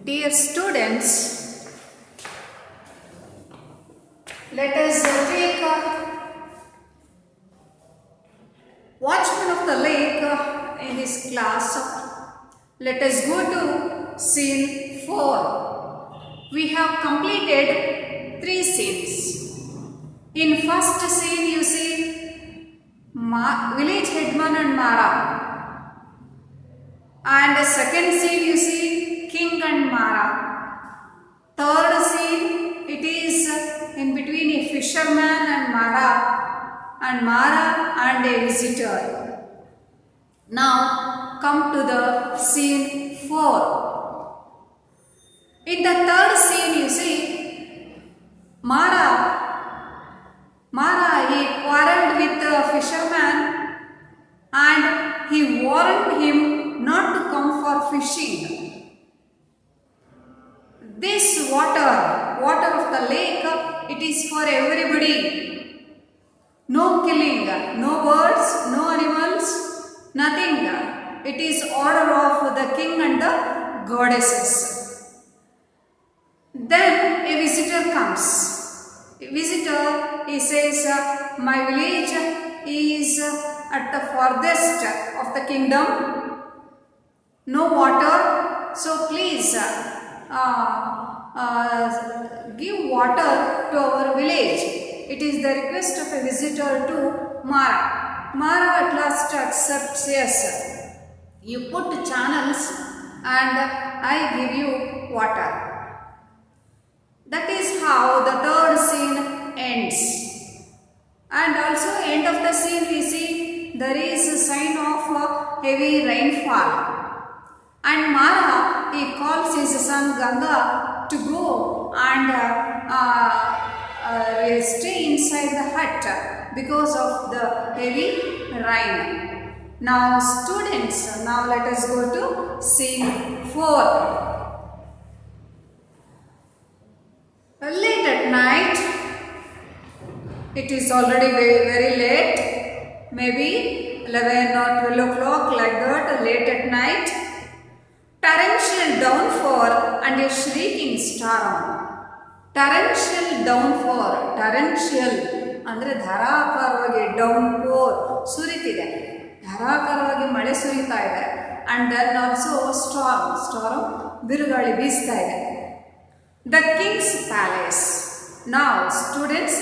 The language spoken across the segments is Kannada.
Dear students, let us take Watchman of the Lake in this class. Let us go to scene 4. We have completed 3 scenes. In first scene you see village headman and Mara. And second scene you see King and Mara. Third scene, it is in between a fisherman and Mara and a visitor. Now come to the scene 4. In the third scene you see Mara he quarreled with the fisherman and he warned him not to come for fishing. This water of the lake, it is for everybody. No killing, no birds, no animals, nothing. It is order of the king and the goddesses. Then a visitor comes. A visitor, he says, my village is at the farthest of the kingdom. No water, so please give water to our village. It is the request of a visitor to Mara. Mara at last accepts, yes. You put channels and I give you water. That is how the third scene ends. And also end of the scene we see there is a sign of heavy rainfall. And Mara, he calls his son Ganga to go and stay inside the hut because of the heavy rain. Now students, now let us go to scene 4. Late at night, it is already very late, maybe 11 or 12 o'clock like that, late at night. Torrential downpour and a shrieking storm. Torrential downpour, torrential ಅಂದರೆ ಧಾರಾಕಾರವಾಗಿ ಡೌನ್ಪೋರ್ ಸುರಿತಿದೆ, ಧಾರಾಕಾರವಾಗಿ ಮಳೆ ಸುರಿತಾ ಇದೆ. ಆ್ಯಂಡ್ ದೆನ್ ಆಲ್ಸೋ ಸ್ಟಾರ್ಮ್ ಬಿರುಗಾಳಿ ಬೀಸ್ತಾ ಇದೆ. The Kings palace. Now students,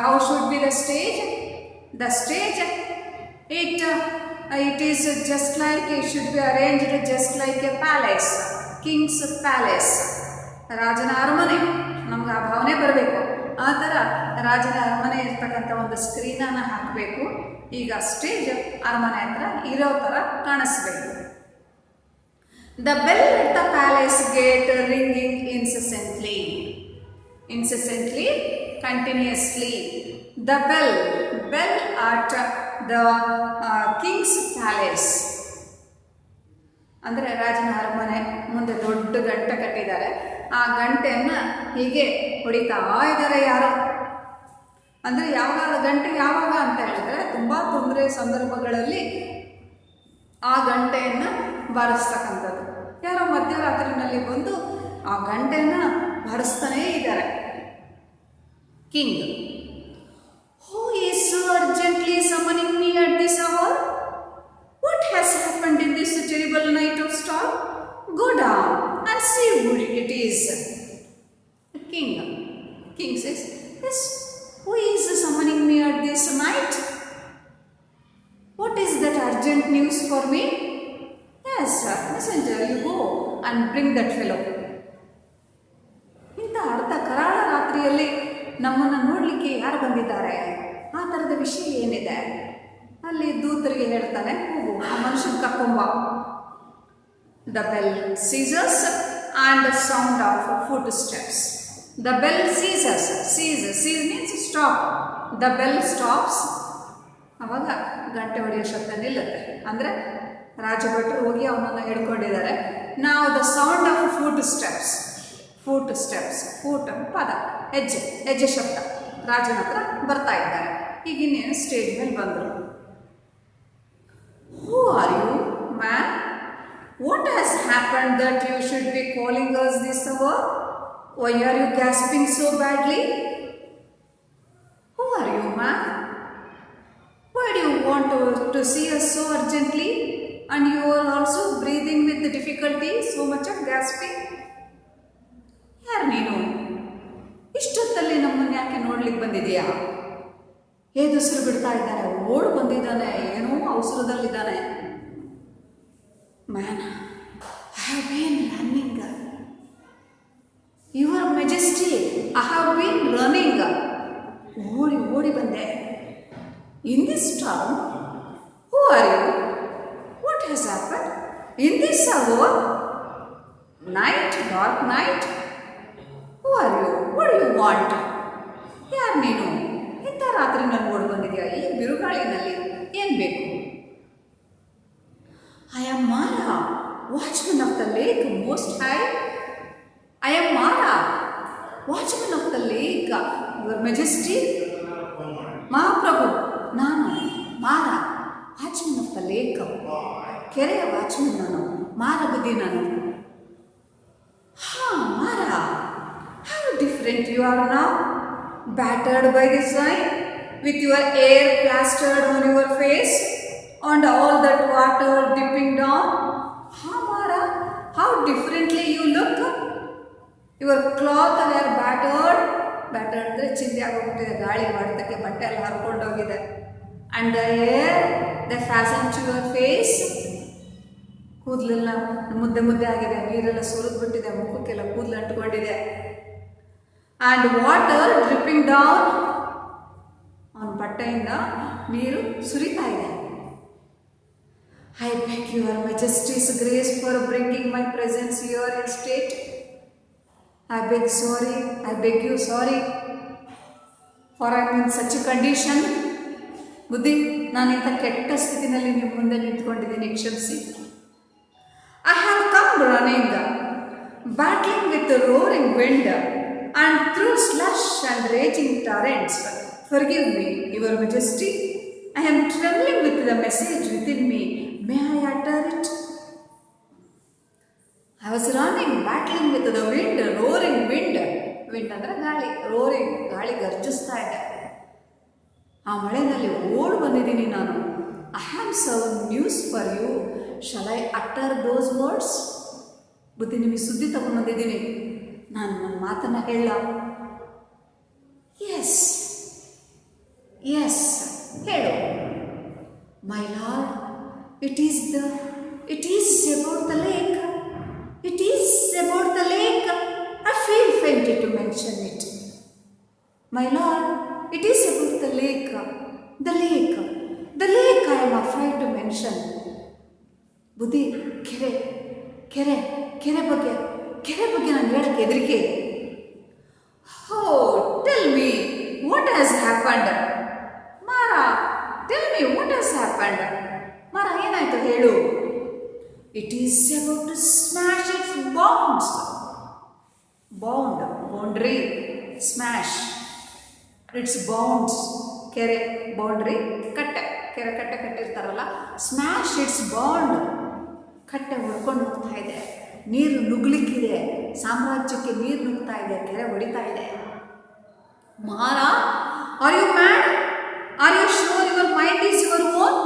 how should be the stage? The stage, it is just like, it should be arranged just like a palace, king's palace. ರಾಜನ ಅರಮನೆ, ನಮ್ಗೆ ಆ ಭಾವನೆ ಬರಬೇಕು. ಆ ಥರ ರಾಜನ ಅರಮನೆ ಇರ್ತಕ್ಕಂಥ ಒಂದು ಸ್ಕ್ರೀನನ್ನು ಹಾಕಬೇಕು. ಈಗ ಸ್ಟೇಜ್ ಅರಮನೆ ಹತ್ರ ಇರೋ ಥರ ಕಾಣಿಸ್ಬೇಕು. The bell at the palace gate ringing incessantly, continuously. The bell at the king's palace. ಅಂದರೆ ರಾಜನ ಅರಮನೆ ಮುಂದೆ ದೊಡ್ಡ ಗಂಟೆ ಕಟ್ಟಿದ್ದಾರೆ. ಆ ಗಂಟೆಯನ್ನು ಹೀಗೆ ಹೊಡಿತಾ ಇದ್ದಾರೆ ಯಾರು. ಅಂದರೆ ಯಾವಾಗ ಗಂಟೆ ಯಾವಾಗ ಅಂತ ಹೇಳಿದ್ರೆ ತುಂಬ ತೊಂದರೆ ಸಂದರ್ಭಗಳಲ್ಲಿ ಆ ಗಂಟೆಯನ್ನು ಬಾರಿಸ್ತಕ್ಕಂಥದ್ದು. ಯಾರೋ ಮಧ್ಯರಾತ್ರಿನಲ್ಲಿ ಬಂದು ಆ ಗಂಟೆಯನ್ನು ಬಾರಿಸ್ತಾನೇ ಇದ್ದಾರೆ. King, who is so urgently summoning me at this hour? What has happened in this terrible night of storm? Go down and see who it is. King says, yes, who is summoning me at this night? What is that urgent news for me? Yes, sir, messenger, you go and bring that fellow. ಇಂಥ ಅರ್ಧ ಕರಾಳ ರಾತ್ರಿಯಲ್ಲಿ ನಮ್ಮನ್ನು ನೋಡಲಿಕ್ಕೆ ಯಾರು ಬಂದಿದ್ದಾರೆ, ಆ ಥರದ ವಿಷಯ ಏನಿದೆ? ಅಲ್ಲಿ ದೂತರಿಗೆ ಹೇಳ್ತಾನೆ, ಹೋಗು ಆ ಮನುಷ್ಯನ ಕರ್ಕೊಂಬ. The bell ceases and sound of footsteps. The bell ceases, cease means stop. The bell stops, ಆವಾಗ ಗಂಟೆ ಹೊಡೆಯೋ ಶಬ್ದ ನಿಲ್ಲುತ್ತೆ. ಅಂದರೆ ರಾಜಭಟ್ರು ಹೋಗಿ ಅವನನ್ನು ಹಿಡ್ಕೊಂಡಿದ್ದಾರೆ. ನಾವು the sound of foot steps, foot ಪದ, ಹೆಜ್ಜೆ ಶಬ್ದ ರಾಜನ ಹತ್ರ ಬರ್ತಾ ಇದ್ದಾರೆ. ಈಗ ಇನ್ನೇನು ಸ್ಟೇಜ್ ಮೇಲೆ ಬಂದರು. Who are you, man? What has happened that you should be calling us this hour? Why are you gasping so badly? Who are you, ma'am? Why do you want to see us so urgently? And you are also breathing with difficulty, so much of gasping? ಯಾರು ನೀನು? ಇಷ್ಟೊತ್ತಲ್ಲಿ ನಮ್ಮನ್ನು ಯಾಕೆ ನೋಡ್ಲಿಕ್ಕೆ ಬಂದಿದೆಯಾ? ಏದುಸಿರು ಬಿಡ್ತಾ ಇದ್ದಾನೆ, ಓಡ್ ಬಂದಿದ್ದಾನೆ, ಏನೋ ಅವಸರದಲ್ಲಿದ್ದಾನೆ. Man, I have been running. Your majesty, I have been running. ಓಡಿ ಓಡಿ ಬಂದೆ. In this town? Who are you? What has happened? In this hour? Night, dark night? Who are you? What do you want? ಯಾರು ನೀನು? ಇಂಥ ರಾತ್ರಿ ನಾನು ಓಡಿ ಬಂದಿದೆಯಾ ಈ ಬಿರುಗಾಳಿನಲ್ಲಿ? ಏನು ಬೇಕು? I am Mara, watchman of the lake most high. I am Mara, watchman of the lake, your majesty. ಮಹಾಪ್ರಭು, ನಾನು Mara, watchman of the lake, ಕೆರೆಯ ವಾಚ್ಮನ್ ನಾನು, ಮಾರ ಬುದ್ಧಿ ನಾನು. ಹಾ, Mara, how different you are now, battered by the sun, with your hair plastered on your face, and all that water dipping down. Ha, Mara, how differently you look. Your cloth were battered. Battered ಅಂದರೆ ಚಿಂದಿ ಆಗೋಗ್ಬಿಟ್ಟಿದೆ, ಗಾಳಿ ಹೊಡೆದಕ್ಕೆ ಬಟ್ಟೆ ಎಲ್ಲ ಹರ್ಕೊಂಡೋಗಿದೆ. And the hair they fastened to your face. ಕೂದಲೆಲ್ಲ ಮುದ್ದೆ ಮುದ್ದೆ ಆಗಿದೆ, ನೀರೆಲ್ಲ ಸುರಿದ್ಬಿಟ್ಟಿದೆ, ಮುಖಕ್ಕೆಲ್ಲ ಕೂದಲು ಅಂಟ್ಕೊಂಡಿದೆ. And water dripping down. ಅವನ ಬಟ್ಟೆಯಿಂದ ನೀರು ಸುರಿತಾ ಇದೆ. I beg your majesty's grace for bringing my presence here in state. I beg you sorry, for I am in such a condition. ಬುದ್ಧಿ, ನಾನು ಇಂಥ ಕೆಟ್ಟ ಸ್ಥಿತಿನಲ್ಲಿ ನಿಮ್ಮ ಮುಂದೆ ನಿಂತ್ಕೊಂಡಿದ್ದೀನಿ, ಕ್ಷಮಿಸಿ. I have come running, battling with the roaring wind, and through slush and raging torrents. Forgive me, your majesty. I am trembling with the message within me. May I utter it? I was running, battling with the wind, roaring wind. Wind ಅಂದರೆ ಗಾಳಿ, roaring, ಗಾಳಿ ಗರ್ಜಿಸ್ತಾ ಇದೆ. ಆ ಮಳೆಯಲ್ಲಿ ಓಡ್ ಬಂದಿದ್ದೀನಿ ನಾನು. I have some news for you. Shall I utter those words? ಬುದ್ಧಿ, ನಿಮಗೆ ಸುದ್ದಿ ತಗೊಂಡು ಬಂದಿದ್ದೀನಿ, ನಾನು ನನ್ನ ಮಾತನ್ನು ಹೇಳ. ಎಸ್ ಹೇಳು. My lord, it is about the lake. It is about the lake. I feel fainted to mention it. My lord, it is about the lake. The lake I am afraid to mention. ಬುದ್ಧಿ, ಕೆರೆ ಬಗ್ಗೆ ನಾನು ಹೇಳಕ್ಕೆ ಹೆದರಿಕೆ. Oh, tell me what has happened. Mara, tell me what has happened. Mara, ಏನಾಯ್ತು ಹೇಳು. It is about to smash its bounds. Boundary, smash. Its bounds. ಕೆರೆ ಬೌಂಡ್ರಿ, ಕಟ್ಟೆ, ಕೆರೆ ಕಟ್ಟೆ ಕಟ್ಟಿರ್ತಾರಲ್ಲ, ಸ್ಮ್ಯಾಶ್ ಇಟ್ಸ್ ಬಾಂಡ್. ಕಟ್ಟೆ ಹೊಡ್ಕೊಂಡು ಹೋಗ್ತಾ ಇದೆ, ನೀರು ನುಗ್ಲಿಕ್ಕಿದೆ, ಸಾಮ್ರಾಜ್ಯಕ್ಕೆ ನೀರು ನುಗ್ತಾ ಇದೆ, ಕೆರೆ ಹೊಡಿತಾ ಇದೆ. Mara, are you mad? Are you sure your mind is your own?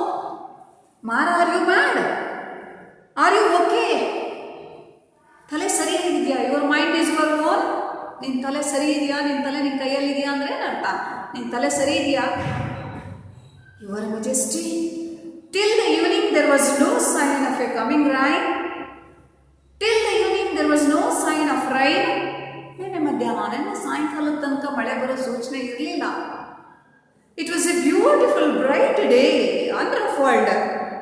Mara, are you mad? Are you okay? ತಲೆ ಸರಿಯಾಗಿದೆಯಾ? Your mind is your own. ನಿನ್ನ ತಲೆ ಸರಿ ಇದೆಯಾ? ನಿನ್ನ ತಲೆ ನಿನ್ನ ಕೈಯಲ್ಲಿದೆಯಾ ಅಂದರೆ ಏನರ್ಥ? ನಿನ್ನ ತಲೆ ಸರಿ ಇದೆಯಾ? Your majesty, till the evening there was no sign of a coming rain. Till the evening there was no sign of rain. ನಿನ್ನೆ ಮಧ್ಯಾಹ್ನ ಸಾಯಂಕಾಲದ ತನಕ ಮಳೆ ಬರೋ ಸೂಚನೆ ಇರಲಿಲ್ಲ. It was a beautiful bright day, unruffled.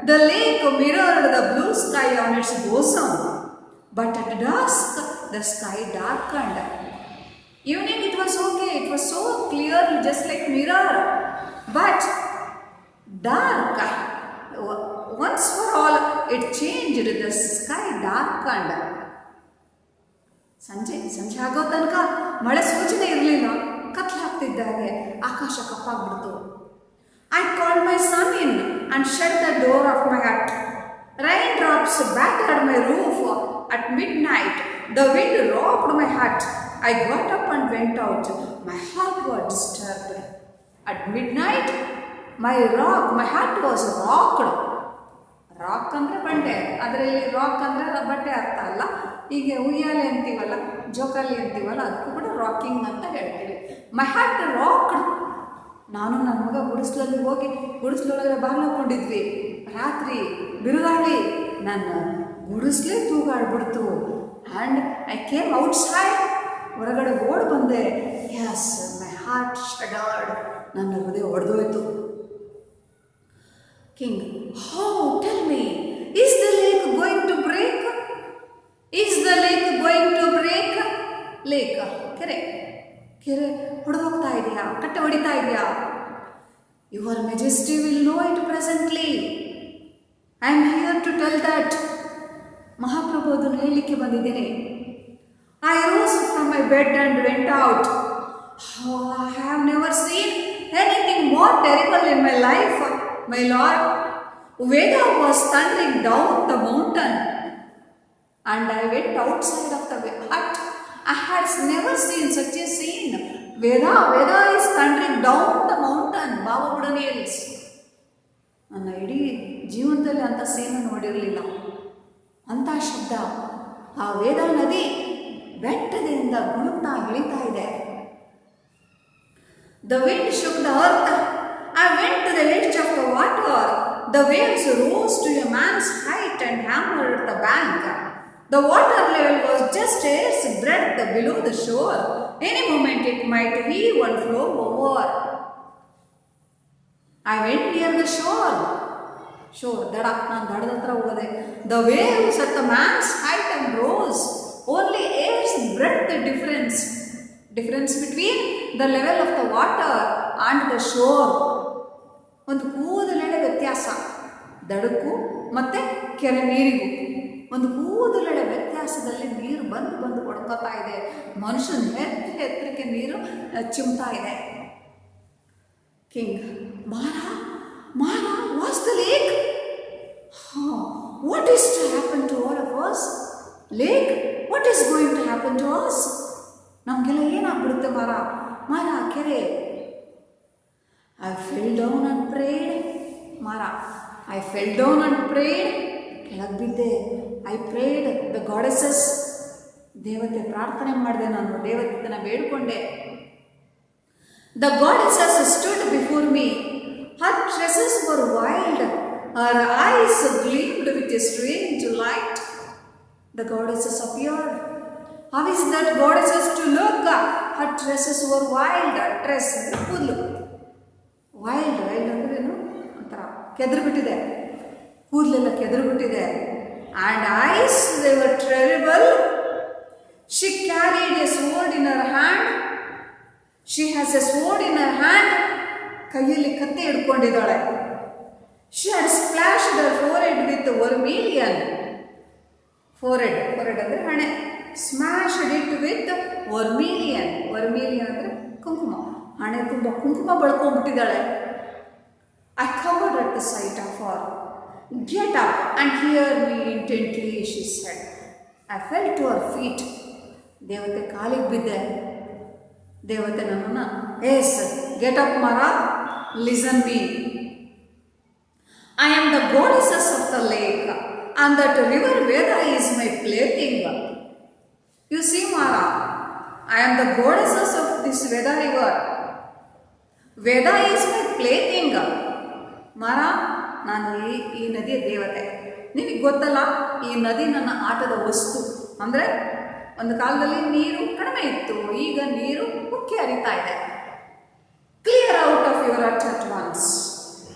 The lake mirrored the blue sky on its bosom. But at dusk, the sky darkened. Evening it was okay, it was so clear, just like mirror. But dark, once for all, it changed, the sky darkened. ಸಂಜೆ ಆಗೋ ತನಕ ಮಳೆ ಸೂಚನೆ ಇರಲಿಲ್ಲ, ಕತ್ಲಾಗ್ತಿದ್ದಾಗೆ ಆಕಾಶ ಕಪ್ಪಾಗ್ಬಿಡ್ತು. I called my son in and shut the door of my hut. Raindrops battered my roof At midnight, the wind rocked my hut. I got up and went out. My heart was disturbed. At midnight, my heart was rocked. Rock ಅಂದರೆ ಬಂಡೆ, ಅದರಲ್ಲಿ ರಾಕ್ ಅಂದರೆ ಬಟ್ಟೆ ಅರ್ಥ ಅಲ್ಲ. ಹೀಗೆ ಉಯ್ಯಾಲೆ ಅಂತೀವಲ್ಲ, ಜೋಕಾಲಿ ಅಂತೀವಲ್ಲ, ಅದಕ್ಕೂ ಕೂಡ ರಾಕಿಂಗ್ ಅಂತ ಹೇಳ್ತೀವಿ. My heart rocked. ನಾನು ನನ್ನ ಮಗ ಗುಡಿಸ್ಲಲ್ಲಿ ಹೋಗಿ ಗುಡಿಸ್ಲೊಳಗಡೆ ಬಾಗಿಲು ಹಾಕ್ಕೊಂಡಿದ್ವಿ. ರಾತ್ರಿ ಬಿರುಗಾಳಿ, ನನ್ನ ಗುಡಿಸ್ಲೇ ತೂಗಾಡ್ಬಿಡ್ತು. And I came outside. ಹೊರಗಡೆ ಓಡ್ ಬಂದೆ. Yes, my heart shuddered. ನನ್ನ ಹೃದಯ ಒಡೆದೋಯ್ತು. King, how? Tell me, is the lake going to break? Is the lake going to break? Lake, ಕೆರೆ ಹೊಡೆದೋಗ್ತಾ ಇದೆಯಾ, ಕಟ್ಟೆ ಹೊಡಿತಾ ಇದೆಯಾ? Your Majesty will know it presently. I am here to tell that. ಮಹಾಪ್ರಭು ಅದನ್ನು ಹೇಳಲಿಕ್ಕೆ ಬಂದಿದ್ದೀನಿ. I rose from my bed and went out. Oh, I have never seen anything more terrible in my life. My Lord, Veda was thundering down the mountain, and I went outside of the hut. I had never seen such a scene. Veda is thundering down the mountain. Baba Budani Hills. ನನ್ನ ಇಡೀ ಜೀವನದಲ್ಲಿ ಅಂಥ ಸೀನು ನೋಡಿರಲಿಲ್ಲ. ಅಂಥ ಶಬ್ದ. ಆ ವೇದ ನದಿ ಬೆಟ್ಟದಿಂದ ಗುಣುತ್ತಾ ಇಳಿತಾ ಇದೆ. The wind shook the earth. I went to the edge of the water. The waves rose to a man's height and hammered the bank. The water level was just a hair's breadth below the shore. Any moment it might heave and flow over. I went near the shore. ನಾನು ದಡದ ಹತ್ರ ಹೋದೆ. The waves at the man's height and rose. Only hair's breadth difference between the level of the water and the shore. ಒಂದು ಕೂದಲೆಳೆ ವ್ಯತ್ಯಾಸ ದಡಕ್ಕೂ ಮತ್ತು ಕೆರೆ ನೀರಿಗೂ. ಒಂದು ಕೂದಲೆಳೆ ವ್ಯತ್ಯಾಸದಲ್ಲಿ ನೀರು ಬಂದು ಹೊಡ್ಕೋತಾ ಇದೆ. ಮನುಷ್ಯನ ಎತ್ತರಕ್ಕೆ ನೀರು ಚಿಮ್ತಾ ಇದೆ. King, Mara was the lake? What is to happen to all of us? Lake, what is going to happen to us? ನಮಗೆಲ್ಲ ಏನಾಗ್ಬಿಡುತ್ತೆ ಮಾರ ಕೆರೆ? I fell down and prayed. I fell down and prayed. ಕೆಳಗೆ ಬಿದ್ದೆ. I prayed the goddesses. ದೇವತೆ ಪ್ರಾರ್ಥನೆ ಮಾಡಿದೆ ನಾನು. ದೇವತೆನ ಬೇಡಿಕೊಂಡೆ. The goddesses stood before me. Her tresses were wild. Her eyes gleamed with a strange light. The goddesses appeared. How is that goddesses to look? Her tresses were wild. Tress ಅಂದರೆ ಕೂದಲು. ವೈಲ್ಡ್ ಅಂದ್ರೇನು? ಒಂಥರ ಕೆದರ್ಬಿಟ್ಟಿದೆ, ಕೂದಲೆಲ್ಲ ಕೆದರ್ಬಿಟ್ಟಿದೆ. And eyes they were terrible. She carried a sword in her hand. She has a sword in her hand. ಕೈಯಲ್ಲಿ ಕತ್ತೆ ಹಿಡ್ಕೊಂಡಿದ್ದಾಳೆ. She had splashed her forehead with vermilion. Forehead ಅಂದರೆ ಹಣೆ. ಸ್ಮ್ಯಾಶ್ಡ್ ಇಟ್ ವಿತ್ ವರ್ಮಿಲಿಯನ್ ಅಂದರೆ ಕುಂಕುಮ. ಹಣೆ ತುಂಬ ಕುಂಕುಮ ಬಳ್ಕೊಂಡ್ಬಿಟ್ಟಿದ್ದಾಳೆ. I covered at the sight of her. Get up and hear me intently, she said. I fell to her feet. ದೇವತೆ ಕಾಲಿಗೆ ಬಿದ್ದೆ. ದೇವತೆ ನನ್ನನ್ನು, yes get up Mara, listen me. I am the goddess of the lake and that river Veda is my plaything. You see Mara, I am the goddess of this Veda river. Veda is my plaything. Mara, ನಾನು ಈ ನದಿಯ ದೇವತೆ. ನಿನಗೆ ಗೊತ್ತಲ್ಲ, ಈ ನದಿ ನನ್ನ ಆಟದ ವಸ್ತು. ಅಂದರೆ ಒಂದು ಕಾಲದಲ್ಲಿ ನೀರು ಕಡಿಮೆ ಇತ್ತು, ಈಗ ನೀರು ಉಕ್ಕಿ ಹರಿತಾ ಇದೆ. Clear out of your hut at once.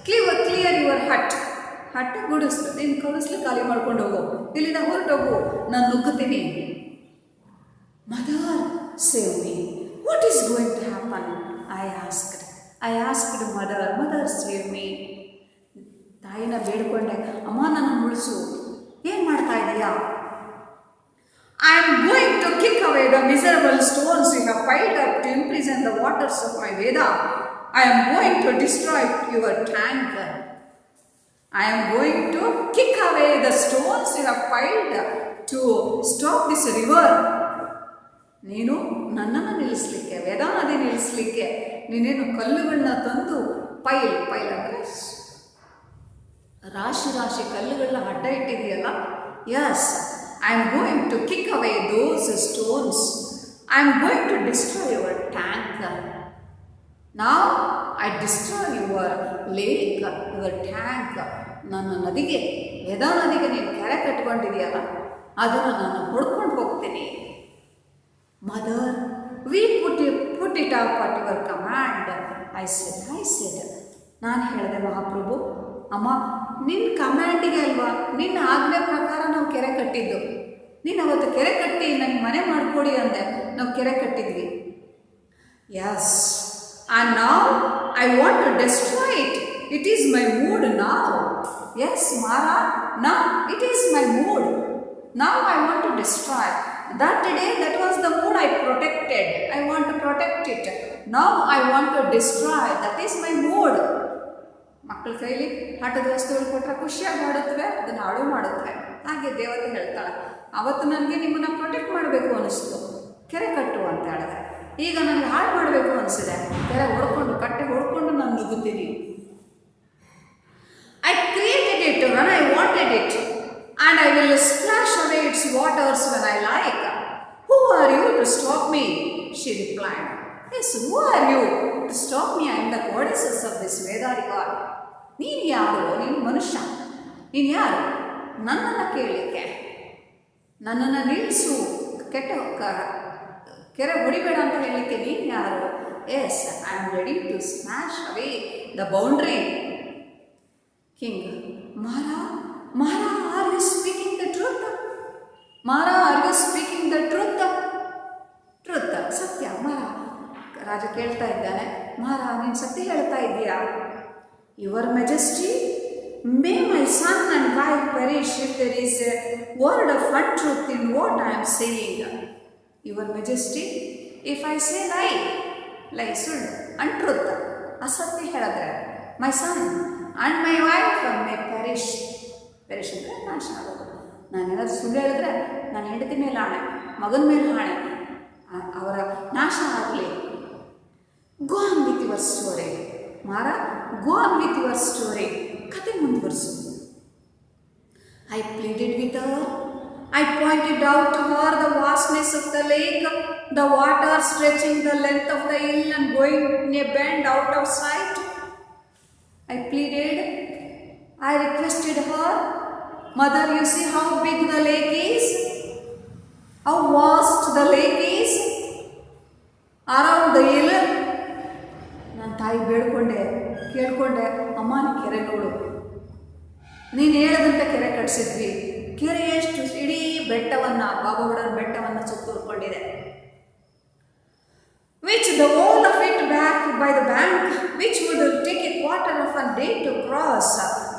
Clear your hut. ಗುಡಿಸ್ತು. ನೀನು ಕಳಿಸ್ಲಿ ಖಾಲಿ ಮಾಡ್ಕೊಂಡು ಹೋಗು, ಇಲ್ಲಿಂದ ಹೊರಟೋಗು, ನಾನು ನುಗ್ಗುತ್ತೀನಿ. Mother, save me. What is going to happen? I asked mother save me. ತಾಯಿನ ಬೇಡ್ಕೊಂಡೆ, ಅಮ್ಮ ನನ್ನ ಉಳಿಸು. ಏನು ಮಾಡ್ತಾ ಇದೀಯಾ? I am going to kick away the miserable stones you have piled up to imprison the waters of my Veda. I am going to destroy your tank. I am going to kick away the stones you have piled to this river. ನೀನು ನನ್ನನ್ನು ನಿಲ್ಲಿಸಲಿಕ್ಕೆ, ವೇದಾ ನದಿ ನಿಲ್ಲಿಸಲಿಕ್ಕೆ ನೀನೇನು ಕಲ್ಲುಗಳನ್ನ ತಂದು ಪೈಲ್ ಅಂದರೆ ರಾಶಿ ರಾಶಿ ಕಲ್ಲುಗಳನ್ನ ಅಡ್ಡ ಇಟ್ಟಿದೆಯಲ್ಲ. Yes, I am going to kick away those stones. I am going to destroy your tank. ನಾವು I destroy your lake, your tank. ನನ್ನ ನದಿಗೆ, ವೇದಾ ನದಿಗೆ ನೀನು ಕೆರೆ ಕಟ್ಕೊಂಡಿದೆಯಲ್ಲ, ಅದನ್ನು ನಾನು ಹೊಡ್ಕೊಂಡು ಹೋಗ್ತೀನಿ. Mother, we put it up at your command. I said. ನಾನು ಹೇಳಿದೆ, ಮಹಾಪ್ರಭು, ಅಮ್ಮ ನಿನ್ನ ಕಮ್ಯಾಂಡಿಗೆ ಅಲ್ವಾ, ನಿನ್ನ ಆಜ್ಞೆ ಪ್ರಕಾರ ನಾವು ಕೆರೆ ಕಟ್ಟಿದ್ದು. ನೀನು ಅವತ್ತು ಕೆರೆ ಕಟ್ಟಿ ನನಗೆ ಮನೆ ಮಾಡಿಕೊಡಿ ಅಂದೆ, ನಾವು ಕೆರೆ ಕಟ್ಟಿದ್ವಿ. Yes, and now I want to destroy it. It is my mood now. Yes Mara, ನಾ it is my mood. Now I want to destroy. That day, that was the mood I protected. I want to protect it. Now I want to destroy. That is my mood. ಮಕ್ಕಳ ಕೈಲಿ ಆಟದ ವಸ್ತುಗಳು ಕೊಟ್ಟರೆ ಖುಷಿಯಾಗಿ ಆಡುತ್ತವೆ, ಅದನ್ನು ಹಾಳು ಮಾಡುತ್ತವೆ. ಹಾಗೆ ದೇವತೆ ಹೇಳ್ತಾಳೆ, ಅವತ್ತು ನನಗೆ ನಿಮ್ಮನ್ನು ಪ್ರೊಟೆಕ್ಟ್ ಮಾಡಬೇಕು ಅನಿಸ್ತು, ಕೆರೆ ಕಟ್ಟು ಅಂತ ಹೇಳಿದೆ. ಈಗ ನನಗೆ ಹಾಳು ಮಾಡಬೇಕು ಅನಿಸಿದೆ, ಕೆರೆ ಹೊಡ್ಕೊಂಡು ಕಟ್ಟೆ ಹೊಡ್ಕೊಂಡು ನಾನು ನುಗ್ಗುತ್ತೀನಿ. I created it when I wanted it. And I will splash away its waters when I like. Who are you to stop me? She replied. Yes, who are you to stop me? I am the goddesses of this Veda river. ನೀನು ಯಾರು? ನೀನು ಮನುಷ್ಯ. ನೀನು ಯಾರು ನನ್ನನ್ನು ಕೇಳಲಿಕ್ಕೆ? ನನ್ನನ್ನು ನಿಲ್ಲಿಸು, ಕೆರೆ ಹೊಡಿಬೇಡ ಅಂತ ಹೇಳಲಿಕ್ಕೆ ನೀನು ಯಾರು? Yes, I am ready to smash away the boundary. King, Mara, are you speaking the truth? Mara, are you speaking the truth? Truth, ಸತ್ಯ. ಮಾರ, ರಾಜ ಕೇಳ್ತಾ ಇದ್ದಾನೆ, ಮಾರ ನೀನು ಸತ್ಯ ಹೇಳ್ತಾ ಇದ್ದೀಯಾ? Your Majesty, may my son and wife perish if there is a word of untruth in what I am saying. Your Majesty, if I say lie ಸುಳ್ಳು, untruth, ಅಸತ್ಯ ಹೇಳಿದ್ರೆ, my son and my wife may perish ಅಂದರೆ ನಾಶ ಆಗೋದು. ನಾನೇನಾದರೂ ಸುಳ್ಳು ಹೇಳಿದ್ರೆ ನನ್ನ ಹೆಂಡತಿ ಮೇಲೆ ಆಣೆ, ಮಗನ ಮೇಲೆ ಆಣೆ, ಅವರ ನಾಶ ಆಗಲಿ. Go on with your story. Mara, go on with your story. ಕತೆ ಮುಂದುವರಿಸು. I pleaded with her. I pointed out to her the vastness of the lake, the water stretching the length of the hill and going in a bend out of sight. I pleaded. I requested her, Mother, you see how big the lake is? How vast the lake is? Around the hill. ನನ್ನ ತಾಯಿ ಕೇಳ್ಕೊಂಡೆ, ಅಮ್ಮ ನೀ ಕೆರೆ ನೋಡು, ನೀನು ಹೇಳದಂತೆ ಕೆರೆ ಕಟ್ಸಿದ್ವಿ. ಕೆರೆ ಎಷ್ಟು ಇಡೀ ಬೆಟ್ಟವನ್ನು, ಬಾಬಾಗುಡನ ಬೆಟ್ಟವನ್ನು ಸುತ್ತುಕೊಂಡಿದೆ. Which the whole of it back by the bank, which would take a quarter of a day to cross.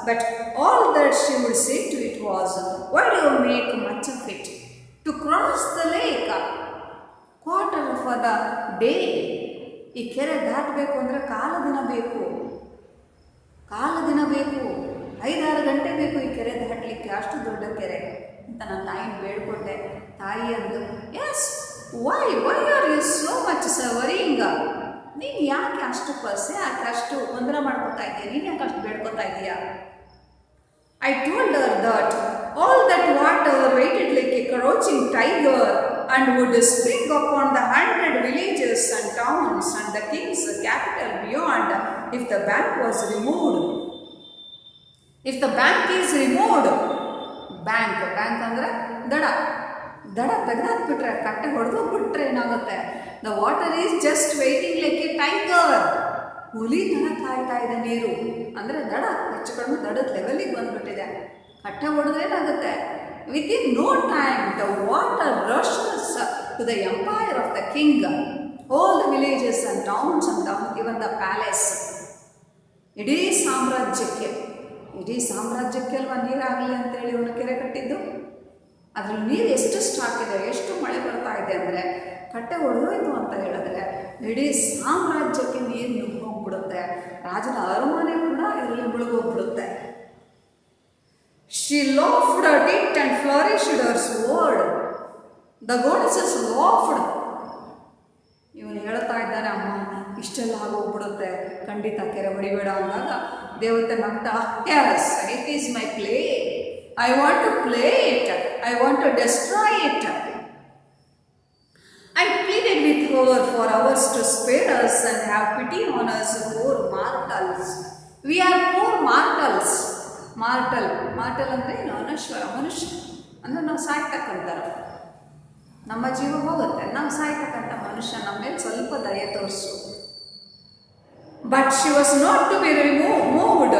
But all that she would say to it was, why do you make much of it? To cross the lake, quarter of a day. ಈ ಕೆರೆ ದಾಟಬೇಕು ಅಂದರೆ ಕಾಲು ದಿನ ಬೇಕು, 5-6 ಗಂಟೆ ಬೇಕು ಈ ಕೆರೆ ದಾಟಲಿಕ್ಕೆ, ಅಷ್ಟು ದೊಡ್ಡ ಕೆರೆ ಅಂತ ನನ್ನ ತಾಯಿನ ಬೇಡ್ಕೊಂಡೆ. ತಾಯಿ ಅಂದು, yes, why are you so much worrying? ನೀನು ಯಾಕೆ ಅಷ್ಟು ಯಾಕೆ ಅಷ್ಟು ತೊಂದರೆ ಮಾಡ್ಕೋತಾ ಇದ್ದೀಯ? ನೀನು ಯಾಕೆ ಅಷ್ಟು ಬೇಡ್ಕೋತಾ ಇದೀಯಾ? I told her that all that water waited like a crouching tiger and would spring upon the 100 villages and towns and the king's capital beyond if the bank was removed. If the bank is removed, bank ಅಂದರೆ ದಡ ತೆಗೆದಾಕ್ಬಿಟ್ರೆ, ಕಟ್ಟೆ ಹೊಡೆದೋಗ್ಬಿಟ್ರೆ ಏನಾಗುತ್ತೆ? The water is just waiting like A tiger. ಹುಲಿ ಥರ ಕಾಯ್ತಾ ಇದೆ ನೀರು. ಅಂದರೆ ದಡ ಹೆಚ್ಚು ಕಡಿಮೆ ದಡದ ಲೆವೆಲಿಗೆ ಬಂದುಬಿಟ್ಟಿದೆ. ಕಟ್ಟೆ ಹೊಡೆದ್ರೇನಾಗುತ್ತೆ? Within no time the water rushes to the empire of the king, all the villages and towns and even the palace. ಇಡೀ ಸಾಮ್ರಾಜ್ಯಕ್ಕೆ ಅಲ್ವಾ ನೀರಾಗಲಿ ಅಂತೇಳಿ ಇವನು ಕೆರೆ ಕಟ್ಟಿದ್ದು. ಅದರಲ್ಲಿ ನೀರು ಎಷ್ಟು ಸ್ಟಾಕ್ ಇದೆ, ಎಷ್ಟು ಮಳೆ ಬರ್ತಾ ಇದೆ ಅಂದರೆ, ಕಟ್ಟೆ ಹೊಡೆದೋಯ್ತು ಅಂತ ಹೇಳಿದ್ರೆ ಇಡೀ ಸಾಮ್ರಾಜ್ಯಕ್ಕೆ ನೀರು ನುಗ್ಗೋಗ್ಬಿಡುತ್ತೆ. ರಾಜನ ಅರಮನೆ ಕೂಡ ಇದರಲ್ಲಿ ಮುಳುಗೋಗ್ಬಿಡುತ್ತೆ. She laughed at it and flourished her sword. The goddess laughed. ಇವನು ಹೇಳ್ತಾ ಇದ್ದಾನೆ, ಅಮ್ಮ ಇಷ್ಟೆಲ್ಲ ಆಗೋಗ್ಬಿಡುತ್ತೆ, ಖಂಡಿತ ಕೆರೆ ಹೊಡಿಬೇಡ ಅಂದಾಗ ದೇವತೆ ನಗ್ತಾ, yes it is my play, I want to play it, I want to destroy it. I pleaded with her for hours to spare us and have pity on us poor mortals. We are poor mortals. Mortal ಅಂದರೆ ಅನಶ್ವರ, ಮನುಷ್ಯ ಅಂದರೆ ನಾವು ಸಾಯ್ತಕ್ಕಂಥರ, ನಮ್ಮ ಜೀವ ಹೋಗುತ್ತೆ, ನಾವು ಸಾಯ್ತಕ್ಕಂಥ ಮನುಷ್ಯ, ನಮ್ಮ ಮೇಲೆ ಸ್ವಲ್ಪ ದಯೆ ತೋರಿಸು. But she was not to be moved.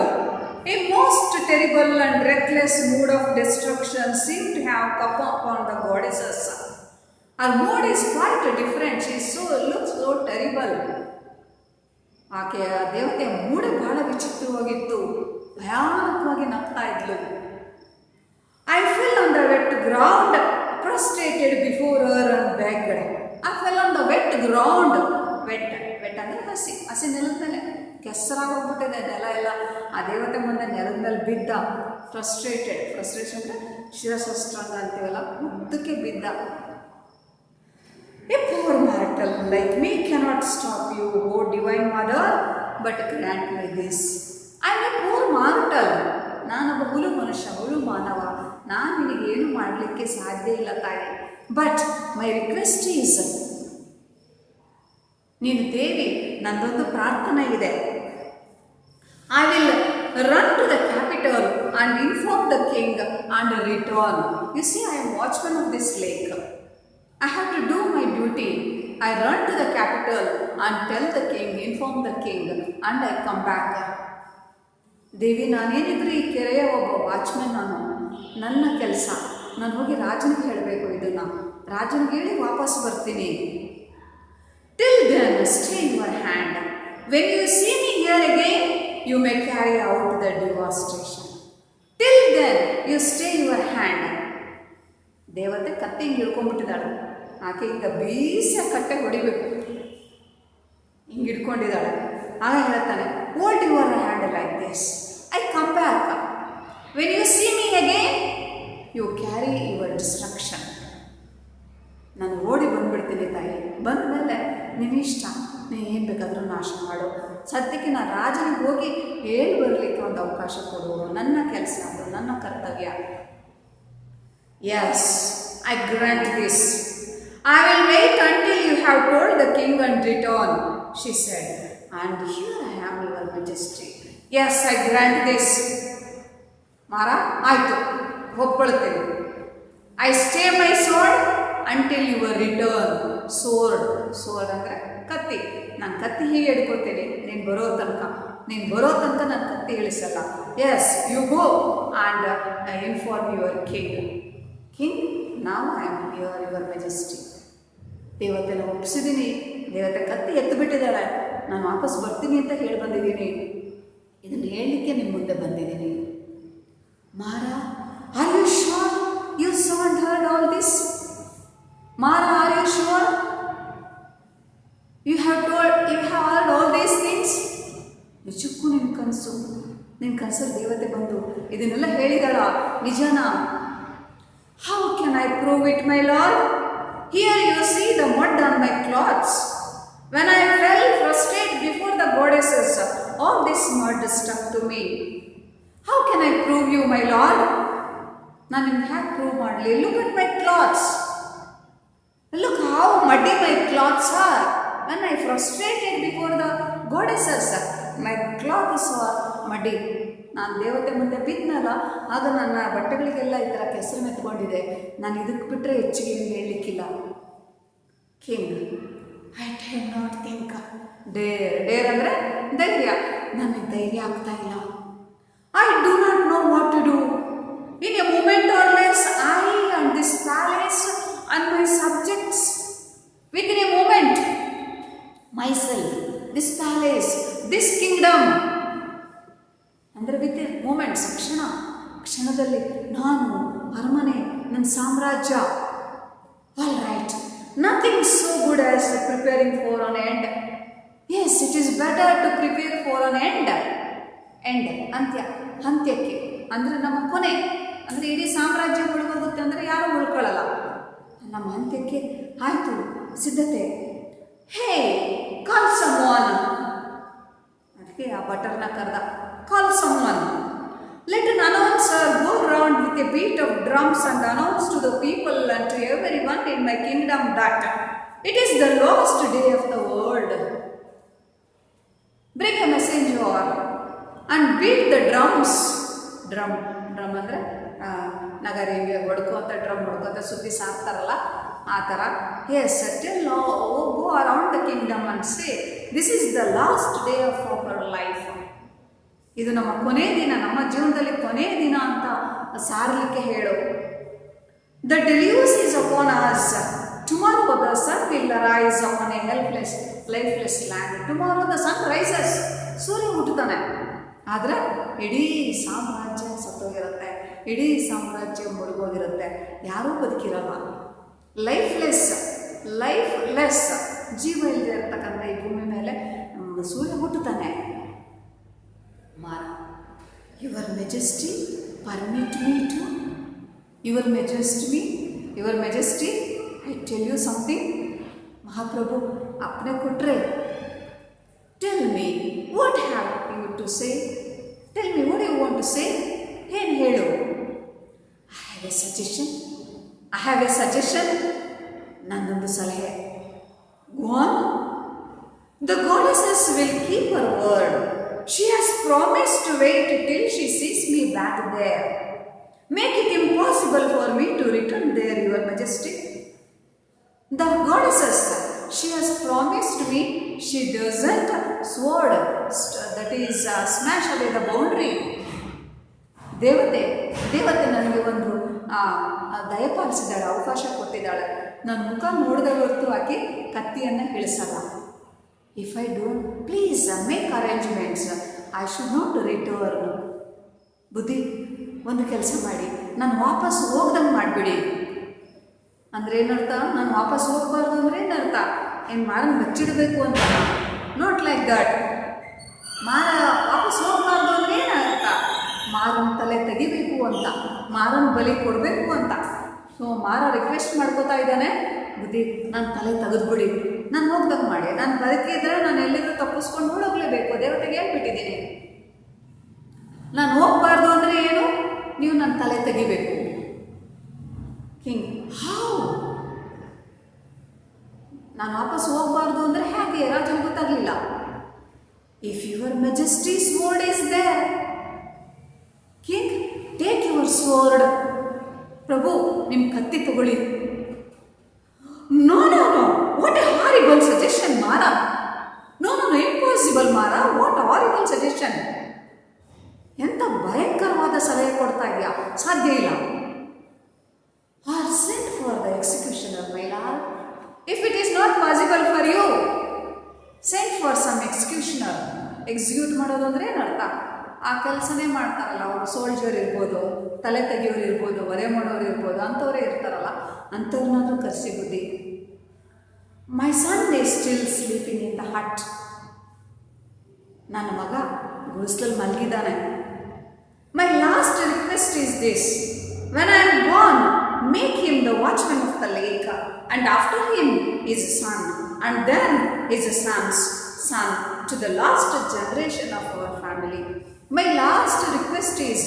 A most terrible and reckless mood of destruction seemed to have come upon the goddesses. Her mood is quite different. She looks so terrible. ಆಕೆಯ ದೇವತೆಯ ಮೂಡೆ ಬಹಳ ವಿಚಿತ್ರವಾಗಿತ್ತು, ಭಯಾನಕವಾಗಿ ನಗ್ತಾ ಇದ್ಲು. I fell on the wet ground, prostrated before her and begged. I fell on the wet ground. Wet ಅಂದರೆ ಹಸಿ ನೆಲದ ಮೇಲೆ ಕೆಸರಾಗೋಗ್ಬಿಟ್ಟಿದೆ ನೆಲ ಎಲ್ಲ. ಆ ದೇವತೆ ಮುಂದೆ ನೆಲದ ಮೇಲೆ ಬಿದ್ದ, ಫ್ರಸ್ಟ್ರೇಷನ್ ಅಂದರೆ ಶಿರಸಸ್ತ್ರಂಗ ಅಂತೀವಲ್ಲ, ಮುದ್ದಕ್ಕೆ ಬಿದ್ದ. A poor mortal like me cannot stop you, O divine mother, but grant me this. I am a poor mortal. ನಾನೊಬ್ಬ ಹುಲು ಮನುಷ್ಯ, ಹುಲು ಮಾನವ, ನಾನು ನಿನಗೇನು ಮಾಡಲಿಕ್ಕೆ ಸಾಧ್ಯ ಇಲ್ಲ ತಾಯಿ. ಬಟ್ ಮೈ ರಿಕ್ವೆಸ್ಟ್ ಈಸ್, ನೀನು ದೇವಿ, ನನ್ನದೊಂದು ಪ್ರಾರ್ಥನೆ ಇದೆ. I will run to the capital and inform the king and return. You see, I am watchman of this lake. I have to do my duty. I run to the capital and tell the king, inform the king, and I come back. ದೇವಿ, ನಾನೇನಿದ್ರು ಈ ಕೆರೆಯ ಒಬ್ಬ ವಾಚ್ಮನ್, ನನ್ನ ಕೆಲಸ, ನಾನು ಹೋಗಿ ರಾಜನಿಗೆ ಹೇಳಬೇಕು ಇದನ್ನು, ರಾಜನಿಗೆ ಹೇಳಿ ವಾಪಸ್ ಬರ್ತೀನಿ. Till then, stay your hand. When you see me here again, you may carry out the devastation. Till then, you stay your hand. ದೇವತೆ ಕತ್ತೆ ಹಿಂಗೆ ಹಿಡ್ಕೊಂಡ್ಬಿಟ್ಟಿದ್ದಾಳೆ. ಆಕೆ ಈಗ ಬೀಸ ಕಟ್ಟೆ ಹೊಡಿಬೇಕು, ಹಿಂಗೆ ಹಿಡ್ಕೊಂಡಿದ್ದಾಳೆ. ಆಗ ಹೇಳ್ತಾನೆ, hold your hand like this, I come back. When you see me again, you carry your destruction. ನಾನು ಓಡಿ ಬಂದುಬಿಡ್ತೀನಿ ತಾಯಿ, ಬಂದ ಮೇಲೆ ನಿನ್ನಿಷ್ಟ, ನೀನು ಏನು ಬೇಕಾದರೂ ನಾಶ ಮಾಡು. ಸದ್ಯಕ್ಕೆ ನಾನು ರಾಜನಿಗೆ ಹೋಗಿ ಹೇಳಿ ಬರಲಿಕ್ಕೆ ಒಂದು ಅವಕಾಶ ಕೊಡು, ನನ್ನ ಕೆಲಸ ಅದು, ನನ್ನ ಕರ್ತವ್ಯ. Yes, I grant this. I will wait until you have told the king and return, she said. And here I am, your majesty. Yes, I grant this. ಮಾರ ಆಯಿತು, ಒಪ್ಕೊಳ್ತೇನೆ. I stay my sword until your return. sword ಅಂದರೆ ಕತ್ತಿ. ನಾನು ಕತ್ತಿ ಹೀಗೆ ಹಿಡ್ಕೊಳ್ತೇನೆ ನೀನು ಬರೋ ತನಕ ನಾನು ಕತ್ತಿ ಇಳಿಸಲ್ಲ. Yes, you go and inform your king. ನಾವು I am here your majesty. ದೇವತೆನ ಒಪ್ಪಿಸಿದ್ದೀನಿ, ದೇವತೆ ಕತ್ತಿ ಎತ್ತು ಬಿಟ್ಟಿದ್ದಾಳೆ, ನಾನು ವಾಪಸ್ ಬರ್ತೀನಿ ಅಂತ ಹೇಳಿ ಬಂದಿದ್ದೀನಿ. ಇದನ್ನು ಹೇಳಲಿಕ್ಕೆ ನಿಮ್ಮ ಮುಂದೆ ಬಂದಿದ್ದೀನಿ. Mara, are you sure you saw and heard all this? Mara, are you sure you have heard all these things? ನಿಜಕ್ಕೂ ನಿನ್ನ ಕನಸಲ್ಲಿ ದೇವತೆ ಬಂದು ಇದನ್ನೆಲ್ಲ ಹೇಳಿದಾಳ, ನಿಜನಾ? How can I prove it, my lord? Here you see the mud on my clothes. When I fell prostrate before the goddesses, all this mud stuck to me. How can I prove you, my lord? ನಾನು ನಿಮ್ಗೆ ಹ್ಯಾಗೆ ಪ್ರೂವ್ ಮಾಡಲಿ? Look at my clothes. Look how muddy my clothes are. When I prostrated before the goddesses, my clothes are muddy. ನಾನು ದೇವತೆ ಮುಂದೆ ಬಿದ್ದನಲ್ಲ, ಆಗ ನನ್ನ ಬಟ್ಟೆಗಳಿಗೆಲ್ಲ ಈ ಥರ ಕೆಸರು ಮೆತ್ಕೊಂಡಿದೆ. ನಾನು ಇದಕ್ಕೆ ಬಿಟ್ಟರೆ ಹೆಚ್ಚಿಗೆ ಏನು ಹೇಳಲಿಕ್ಕಿಲ್ಲ. King, I dare not think. Dare ಅಂದರೆ ಧೈರ್ಯ. ನನಗೆ ಧೈರ್ಯ ಆಗ್ತಾ ಇಲ್ಲ. I do not know what to do. In a moment or less I and this palace and my subjects, with in a moment myself, this palace, this kingdom, ಅಂದರೆ ವಿತ್ ಇನ್ ಮೂಮೆಂಟ್ಸ್, ಕ್ಷಣದಲ್ಲಿ ನಾನು, ಅರಮನೆ, ನನ್ನ ಸಾಮ್ರಾಜ್ಯ. All right, nothing so good as preparing for an end. Yes, it is better to prepare for an end. ಅಂತ್ಯಕ್ಕೆ ಅಂದರೆ ನಮ್ಮ ಕೊನೆ, ಅಂದರೆ ಇಡೀ ಸಾಮ್ರಾಜ್ಯ ಉಳ್ಕೋಗುತ್ತೆ ಅಂದರೆ ಯಾರೂ ಉಳ್ಕೊಳ್ಳಲ್ಲ. ನಮ್ಮ ಅಂತ್ಯಕ್ಕೆ ಆಯಿತು ಸಿದ್ಧತೆ. ಹೇ ಕಾಲ್ ಸಮ್ವಾನ್, ಅದಕ್ಕೆ ಆ ಬಟರ್ನ ಕರೆದ. ಕಾಲ್ ಸಮ್ವಾನ್, let an announcer go round with a beat of drums and announce to the people and to everyone in my kingdom that it is the last day of the world. Bring a messenger and beat the drums. Drum ಅಂದರೆ ನಗರಿಗೆ ಹೊಡ್ಕೋತ ಡ್ರಮ್ ಹೊಡ್ಕೋತ ಸುದ್ದಿ ಸಾಕ್ತಾರಲ್ಲ ಆ ಥರ. Yes tell go around the kingdom and say this is the last day of our life. ಇದು ನಮ್ಮ ಕೊನೆ ದಿನ, ನಮ್ಮ ಜೀವನದಲ್ಲಿ ಕೊನೆ ದಿನ ಅಂತ ಸಾರಲಿಕ್ಕೆ ಹೇಳು. The deluge is upon us, tomorrow the sun will rise upon a lifeless land. Tomorrow the sun rises, ಸೂರ್ಯ ಹುಟ್ಟುತ್ತಾನೆ, ಆದರೆ ಇಡೀ ಸಾಮ್ರಾಜ್ಯ ಸತ್ತೋಗಿರುತ್ತೆ, ಇಡೀ ಸಾಮ್ರಾಜ್ಯ ಮುಳುಗೋಗಿರುತ್ತೆ, ಯಾರೂ ಬದುಕಿರಲ್ಲ. ಲೈಫ್ಲೆಸ್ ಜೀವ ಇಲ್ಲದೆ ಇರ್ತಕ್ಕಂಥ ಈ ಭೂಮಿ ಮೇಲೆ ಸೂರ್ಯ ಹುಟ್ಟುತ್ತಾನೆ. Mara, your majesty permit me to, your majesty I tell you something. ಮಹಾಪ್ರಭು ಅಪ್ಪಣೆ ಕೊಟ್ಟರೆ tell me what have you to say, tell me what you want to say. ಏನು ಹೇಳು. ಐ ಹ್ಯಾವ್ ಎ ಸಜೆಷನ್, ನನ್ನೊಂದು ಸಲಹೆ. Go on. The goddesses will keep her word. She has promised to wait till she sees me back there. Make it impossible for me to return there, Your Majesty. The goddesses, she has promised me she doesn't sword, that is smash away the boundary. ದೇವತೆ ನನಗೆ ಒಂದು ದಯಪಾಲಿಸಿದ್ದಾಳೆ, ಅವಕಾಶ ಕೊಟ್ಟಿದ್ದಾಳೆ. ನನ್ನ ಮುಖ ನೋಡಿದ ಹೊರತು ಆಕೆ ಕತ್ತಿಯನ್ನು ಇಳಿಸಲ್ಲ. If I don't please make arrangements, I should not return. ಬುದ್ಧಿ, ಒಂದು ಕೆಲಸ ಮಾಡಿ, ನಾನು ವಾಪಸ್ ಹೋಗ್ದಂಗೆ ಮಾಡಿಬಿಡಿ. ಅಂದರೆ ಏನರ್ಥ? ನಾನು ವಾಪಸ್ ಹೋಗಬಾರ್ದು ಅಂದರೆ ಏನರ್ಥ? ಏನು ಮಾರನ್ನು ಬಚ್ಚಿಡಬೇಕು ಅಂತ? Not like that. ವಾಪಸ್ ಹೋಗಬಾರ್ದು ಅಂದರೆ ಏನರ್ಥ? ಮಾರನ ತಲೆ ತೆಗಿಬೇಕು ಅಂತ, ಮಾರನ ಬಲಿ ಕೊಡಬೇಕು ಅಂತ. ಸೊ ಮಾರ ರಿಕ್ವೆಸ್ಟ್ ಮಾಡ್ಕೋತಾ ಇದ್ದಾನೆ, ಬುದ್ಧಿ ನನ್ನ ತಲೆ ತೆಗೆದುಬಿಡಿ, ನಾನು ಹೋಗ್ದಂಗೆ ಮಾಡಿ. ನಾನು ಬದುಕಿದ್ರೆ ನಾನು ಎಲ್ಲಿಗೂ ತಪ್ಪಿಸ್ಕೊಂಡು ಹೋಗಲೇಬೇಕು, ದೇವತೆಗೆ ಹೇಳ್ಬಿಟ್ಟಿದ್ದೀನಿ. ನಾನು ಹೋಗಬಾರ್ದು ಅಂದರೆ ಏನು? ನೀವು ನನ್ನ ತಲೆ ತೆಗಿಬೇಕು. King, how? ನಾನು ವಾಪಸ್ ಹೋಗಬಾರ್ದು ಅಂದರೆ ಹೇಗೆ? ರಾಜನಿಗೆ ಗೊತ್ತಾಗಲಿಲ್ಲ. If your majesty's word is there, king take your sword. ಪ್ರಭು ನಿಮ್ಮ ಕತ್ತಿ ತಗೊಳ್ಳಿ. No, what a horrible suggestion Mara. No, impossible Mara. What horrible suggestion. ಎಂಥ ಭಯಂಕರವಾದ ಸಲಹೆ ಕೊಡ್ತಾ ಇದೆಯಾ? ಸಾಧ್ಯ ಇಲ್ಲ. Are sent for the executioner my lord. If it is not possible for you, sent for some executioner. Execute ಮಾಡೋದು ಅಂದರೆ ಏನರ್ಥ? ಆ ಕೆಲಸನೇ ಮಾಡ್ತಾರಲ್ಲ ಅವರು, ಸೋಲ್ಜರ್ ಇರ್ಬೋದು, ತಲೆ ತೆಗಿಯೋರು ಇರ್ಬೋದು, ವಧೆ ಮಾಡೋರು ಇರ್ಬೋದು, ಅಂಥವರೇ ಇರ್ತಾರಲ್ಲ, ಅಂಥವ್ರನ್ನಾದ್ರೂ ಕರೆಸಿ ಬುದ್ಧಿ. My son is still sleeping in the hut. ನನ್ನ ಮಗ ಗುಡಿಸಲಲ್ಲಿ ಮಲಗಿದ್ದಾನೆ. My last request is this, when I am gone make him the watchman of the lake, and after him his son, and then his son's son, to the last generation of our family. My last request is,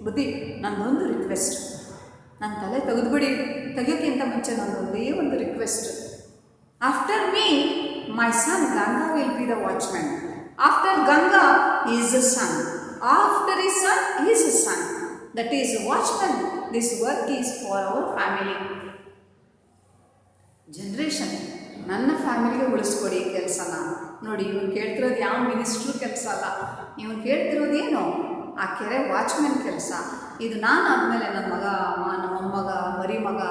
ಬುದ್ಧಿ ನನ್ನೊಂದು ರಿಕ್ವೆಸ್ಟ್, ನನ್ನ ತಲೆ ತೆಗೆದುಬಿಡಿ. ತೆಗಿಯೋಕ್ಕಿಂತ ಮುಂಚೆ ನನ್ನೊಂದೇ ಒಂದು request. After me my son Ganga will be the watchman. After Ganga is a son. After is son is a son, that is watchman. This work is for our family. Generation ನನ್ನ ಫ್ಯಾಮಿಲಿಗೆ ಉಳಿಸ್ಕೊಡಿ ಕೆಲಸನ. ನೋಡಿ, ಇವನು ಕೇಳ್ತಿರೋದು ಯಾವ ಮಿನಿಸ್ಟ್ರು ಕೆಲಸ ಅಲ್ಲ, ಇವನು ಕೇಳ್ತಿರೋದು ಏನು? ಆ ಕೆರೆ ವಾಚ್ಮೆನ್ ಕೆಲಸ. ಇದು ನಾನು ಆದಮೇಲೆ ನನ್ನ ಮಗ, ನಮ್ಮ ಮೊಮ್ಮಗ, ಮರಿ ಮಗ,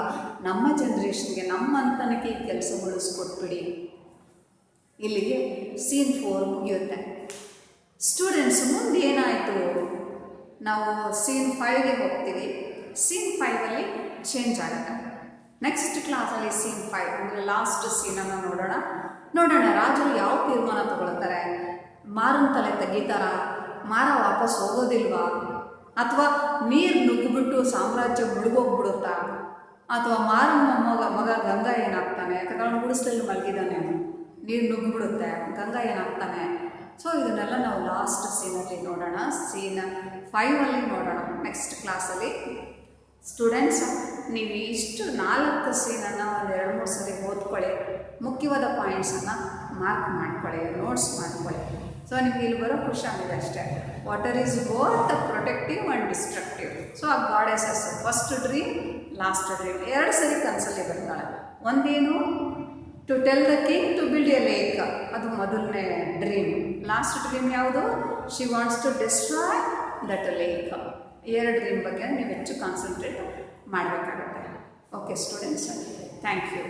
ನಮ್ಮ ಜನ್ರೇಷನ್ಗೆ, ನಮ್ಮ ಅಂತನಕ್ಕೆ ಈ ಕೆಲಸ ಉಳಿಸ್ಕೊಟ್ಬಿಡಿ. ಇಲ್ಲಿಗೆ ಸೀನ್ 4 ಮುಗಿಯುತ್ತೆ. ಸ್ಟೂಡೆಂಟ್ಸ್, ಮುಂದೆ ಏನಾಯಿತು? ನಾವು ಸೀನ್ 5ಗೆ ಹೋಗ್ತೀವಿ. ಸೀನ್ 5ಅಲ್ಲಿ ಚೇಂಜ್ ಆಗುತ್ತೆ. ನೆಕ್ಸ್ಟ್ ಕ್ಲಾಸಲ್ಲಿ ಸೀನ್ 5 ಅಂದರೆ ಲಾಸ್ಟ್ ಸೀನನ್ನು ನೋಡೋಣ. ರಾಜರು ಯಾವ ತೀರ್ಮಾನ ತಗೊಳ್ತಾರೆ? ಮಾರನ ತಲೆ ತೆಗಿತಾರ? ಮಾರ ವಾಪಸ್ ಹೋಗೋದಿಲ್ವಾ? ಅಥವಾ ನೀರು ನುಗ್ಗಿಬಿಟ್ಟು ಸಾಮ್ರಾಜ್ಯ ಮುಳುಗೋಗ್ಬಿಡುತ್ತಾ? ಅಥವಾ ಮಾರನ ಮಗ ಮಗ ಗಂಗಾ ಏನಾಗ್ತಾನೆ, ಯಾಕಂದ್ರೆ ಅವನು ಗುಡಿಸಲಲ್ಲಿ ಮಲಗಿದ್ದಾನೆ, ನೀರು ನುಗ್ಗಿಬಿಡುತ್ತೆ, ಗಂಗಾ ಏನಾಗ್ತಾನೆ. ಸೊ ಇದನ್ನೆಲ್ಲ ನಾವು ಲಾಸ್ಟ್ ಸೀನಲ್ಲಿ ನೋಡೋಣ, ಸೀನ್ 5 ನೋಡೋಣ ನೆಕ್ಸ್ಟ್ ಕ್ಲಾಸಲ್ಲಿ. ಸ್ಟೂಡೆಂಟ್ಸ್, ನೀವು ಇಷ್ಟು 4 ಸೀನನ್ನು ಒಂದು 2-3 ಸರಿ ಓದ್ಕೊಳ್ಳಿ, ಮುಖ್ಯವಾದ ಪಾಯಿಂಟ್ಸನ್ನು ಮಾರ್ಕ್ ಮಾಡ್ಕೊಳ್ಳಿ, ನೋಟ್ಸ್ ಮಾಡ್ಕೊಳ್ಳಿ. ಸೊ ನಿಮ್ಗೆ ಇಲ್ಲಿ ಬರೋ ಖುಷಿಯಾಗಿದೆ ಅಷ್ಟೇ. Water is both protective and destructive. So ಆ goddess's first dream, last dream 2 ಸರಿ ಕನಸಲ್ಲಿ ಬರ್ತಾಳೆ. ಒಂದೇನು to tell the king to build a lake, ಅದು ಮೊದಲನೇ ಡ್ರೀಮ್. ಲಾಸ್ಟ್ ಡ್ರೀಮ್ ಯಾವುದು? She wants to destroy that lake. 2 dream ಬಗ್ಗೆ ನೀವು ಹೆಚ್ಚು ಕಾನ್ಸಂಟ್ರೇಟ್ ಮಾಡಬೇಕಾಗುತ್ತೆ. Okay students, thank you.